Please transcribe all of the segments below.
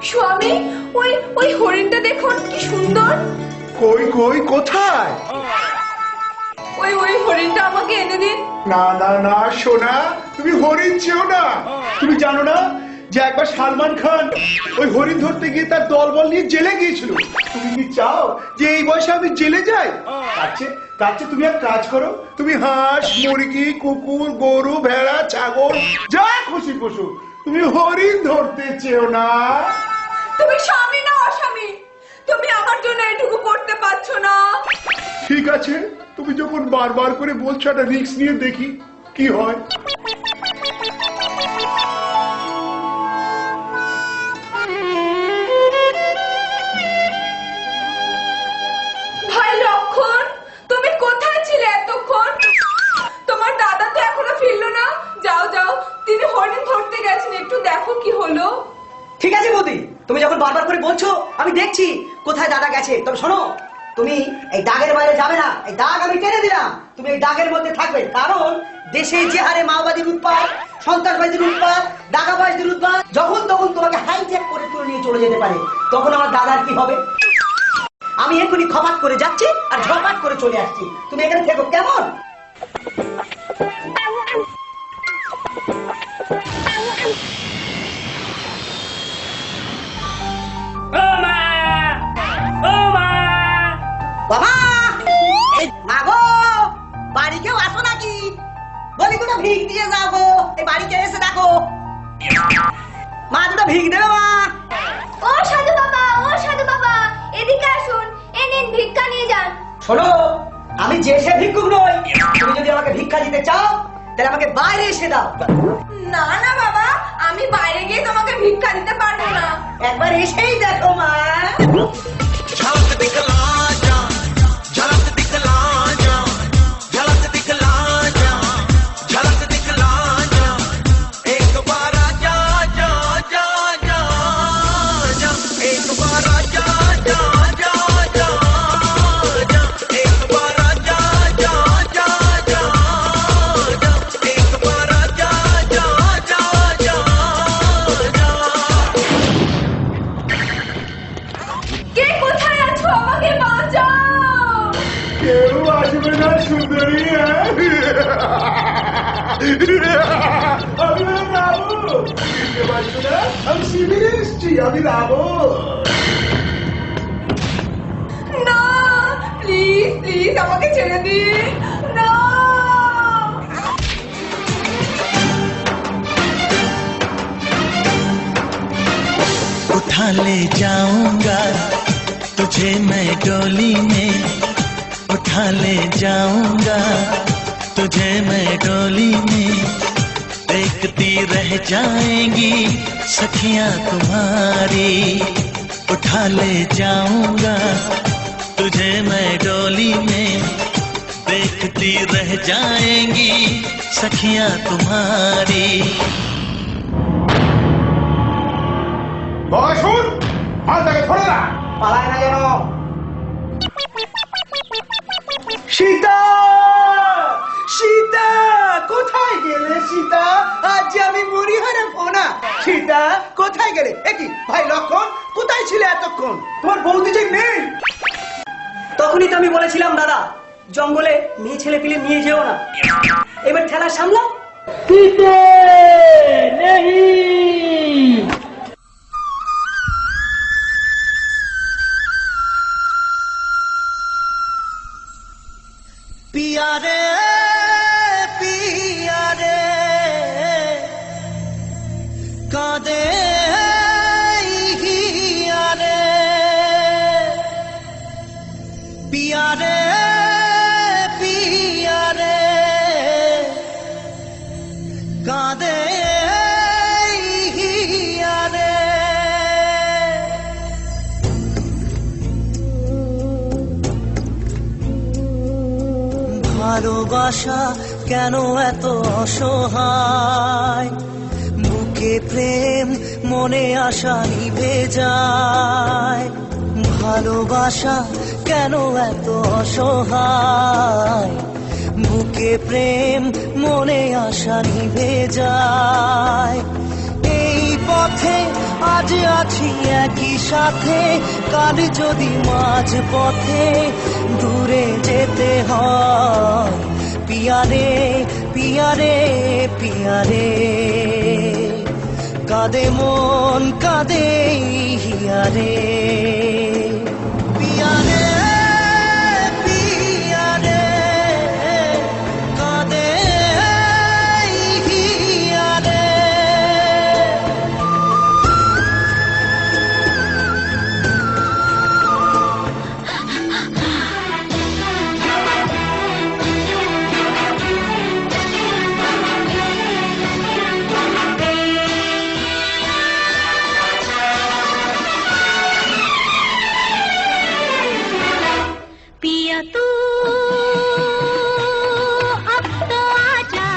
স্বামী, ওই ওই হরিণটা দেখুন কি সুন্দর। কই কই কোথায়? ওই ওই হরিণটা আমাকে এনে দিন। না না না সোনা, তুমি হরিণ চেও না। তুমি জানো না যে একবার সালমান খান ওই হরিণ ধরতে গিয়ে তার দলবল নিয়ে জেলে গিয়েছিল। তুমি কি চাও যে এই বয়সে আমি জেলে যাই? তার চেয়ে তুমি এক কাজ করো, তুমি হাঁস, মুরগি, কুকুর, গরু, ভেড়া, ছাগল যা খুশি পশু, তুমি হরিণ ধরতে চেও না। তুমি স্বামী না অস্বামী? তুমি আমার জন্য এটুকু করতে পারছো না? ঠিক আছে, তুমি যখন বারবার করে বলছো একটা রিস্ক নিয়ে দেখি কি হয়। ভাই লক্ষণ, তুমি কোথায় ছিলে এতক্ষণ? তোমার দাদা তো এখনো ফিরলো না। যাও যাও, তিনি হরিণ ধরতে গেছেন, একটু দেখো কি হলো। ঠিক আছে বৌদি, তুমি যখন বারবার করে বলছো আমি দেখছি কোথায় দাদা গেছে। তবে শোনো, তুমি এই দাগের বাইরে যাবে না। এই দাগ আমি টেনে দিলাম, তুমি এই দাগের মধ্যে থাকবে। কারণ দেশে যে হারে মাওবাদীর উৎপাত, সন্ত্রাসবাদীর উৎপাত, দাগাবাজদের উৎপাত, যখন তখন তোমাকে হাইজ্যাক করে তুলে নিয়ে চলে যেতে পারে। তখন আমার দাদার কি হবে? আমি এখনই খপাত করে যাচ্ছি আর ঝপাট করে চলে আসছি। তুমি এখানে থেকো, কেমন? বাবা, মা গো, বাড়ি কেউ আসো নাকি? বলি দুটো ভিক দিয়ে যাও গো, এই বাড়িতে এসে দেখো। মা দুটো ভিক দেবে মা? ও সাধু বাবা, ও সাধু বাবা, এদিকে আসুন, এ নিন ভিক্ষা নিয়ে যান। শোনো, আমি যে সে ভিক্ষুক নই। তুমি যদি আমাকে ভিক্ষা দিতে চাও তাহলে আমাকে বাইরে এসে দাও। না না বাবা, আমি বাইরে গিয়ে তোমাকে ভিক্ষা দিতে পারবো না। একবার এসেই দেখো মা। झलक दिखला जा, झलक दिखला जा, झलक दिखला जा, झलक दिखला जा, एक बार आजा जा जा जा जा, एक बार आजा जा जा जा जा, एक बार आजा जा जा जा जा, एक बार आजा जा जा जा जा। কে কোথায় আছো? আমাকে বাঁচাও। কেউ আসবে না সুন্দরী। আমি রাবো, বুঝতে পারছো না? আমি শিবিরে এসছি, আমি রাবো। না, প্লিজ প্লিজ আমাকে ছেড়ে দিন। না। उठा ले जाऊंगा तुझे मैं डोली में, उठा ले जाऊंगा तुझे मैं डोली में, देखती रह जाएंगी सखियां तुम्हारी, उठा ले जाऊंगा तुझे मैं डोली में, देखती रह जाएंगी सखियां तुम्हारी। বসুন, মালটাকে ধরে না। পালায় না যেন। সীতা, সীতা কোথায় গেলে? সীতা, আজ যে আমি মরি হারাবো না। সীতা কোথায় গেলে? একই ভাই লক্ষণ, কোথায় ছিলে এতক্ষণ? তোমার বৌদি যে নেই। তখনই তো আমি বলেছিলাম দাদা, জঙ্গলে মেয়ে ছেলে পিলে নিয়ে যেও না। এবার ঠেলা সামলাও। पिया रे पिया रे कादे हिया रे, पिया रे पिया रे कादे हिया रे। ভালোবাসা কেন এত অসহায়, বুকে প্রেম মনে আশা নিভে যায়। ভালোবাসা কেন এত অসহায়, বুকে প্রেম মনে আশা নিভে যায়। এই পথে আজ আছি একই সাথে কাল যদি মাঝ পথে দূরে যেতে হয় পিয়ারে পিয়ারে পিয়ারে কাঁদে মন কাঁদে হিয়ারে পিয়ারে পিয়ারে কাঁদে হিয়ারে पिया तू अब तो आजा,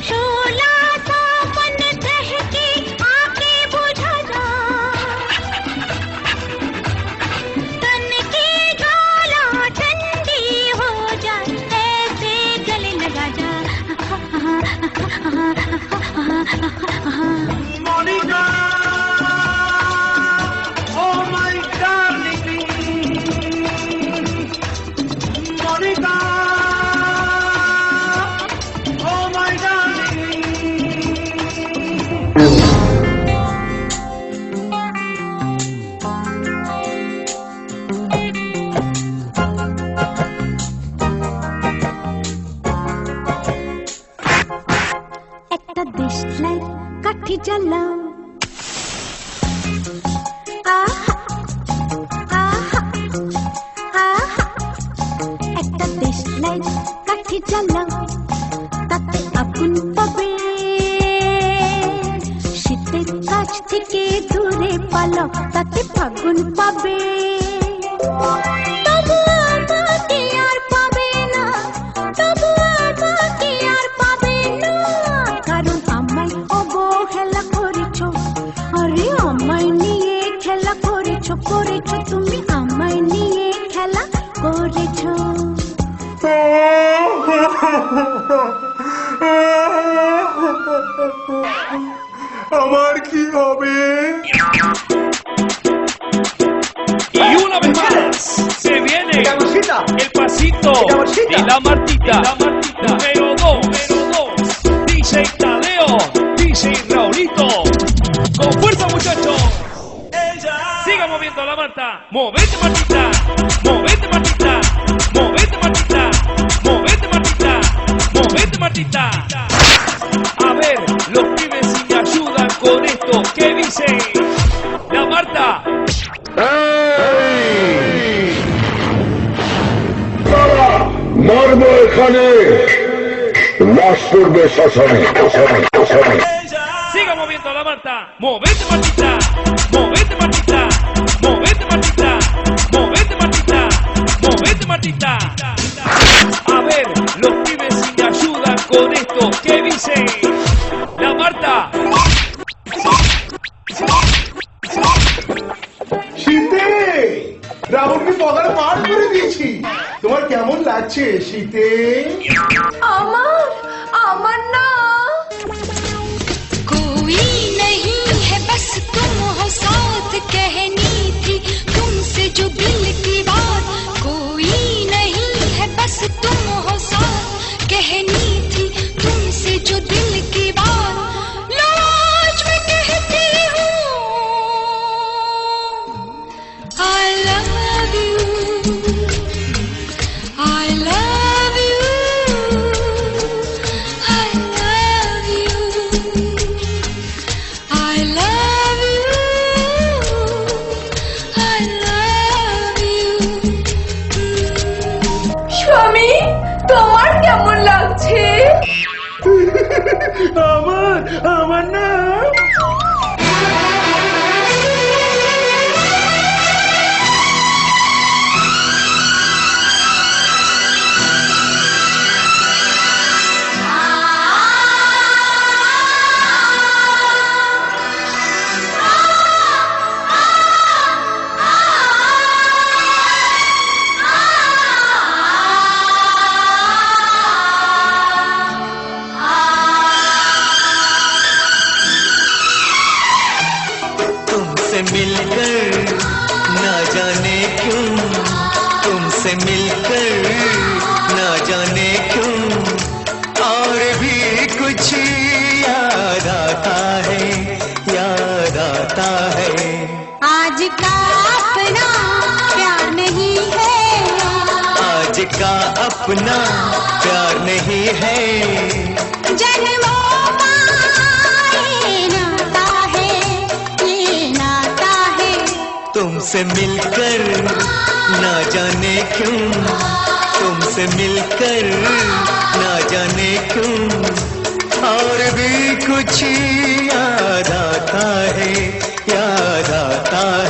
शोला सा मन बहके आके बुझा जा, तन की ज्वाला ठंडी हो जाए ऐसे गले लगा जा। Monica, oh my darling, Monica, oh my darling. একটা দেশলাই কাঠি জ্বালাও, আহা আহা আহা, একটা দেশলাই কাঠি জ্বালাও, তাতে আগুন পাবে, শীতের কাছ থেকে দূরে পালাও, তাতে ফাগুন পাবে। তবু আমাকে আর পাবে না, তবু আমাকে আর পাবে না, কারণ আমায় অবহেলা করেছো, আরে আমায় নিয়ে খেলা করেছো, করেছো তুমি আমায় নিয়ে খেলা করেছো। আমার কি হবে? Y una vez más se viene Camusita. el pasito Camusita. y la Martita. Número 2, DJ Tadeo, DJ Raulito. Con fuerza, muchachos. Siga moviendo la Marta. Movete, Martita. Movete, Martita. Movete, Martita. Movete, Martita. Movete, Martita. A ver, los pibes si me ayudan con esto. ¿Qué dice la Marta? মর্ম এখানে লাশ পড়বে শ্মশানে শ্মশানে শ্মশানে Siga moviendo la Marta. Movete, Martita. Movete, Martita. Movete, Martita. Movete, Martita. Movete, Martita. A ver, los pibes si me ayudan con esto. ¿Qué dice la Marta? শীতে রাবণকে পগার পার করে দিয়েছি। তোমার কেমন লাগছে শীতে? আমার আমার না, कोई नहीं है बस तुम हो साथ, कहनी थी तुमसे जो दिल की बात, कोई नहीं है बस तुम हो साथ, कहनी थी तुमसे जो दिल की बात, लो आज मैं कहती हूँ I love you, I love you, I love you, I love you, I love you. স্বামী তোমার কেমন লাগছে? আমার না। मिलकर ना जाने क्यों, तुमसे मिलकर ना जाने क्यों और भी कुछ याद आता है, याद आता है। आज का अपना प्यार नहीं है, आज का अपना प्यार नहीं है, जन्मों का ये नाता है, ये नाता है। तुमसे मिलकर ना जाने क्यों, तुमसे मिलकर ना जाने क्यों और भी कुछ याद आता है, याद आता है।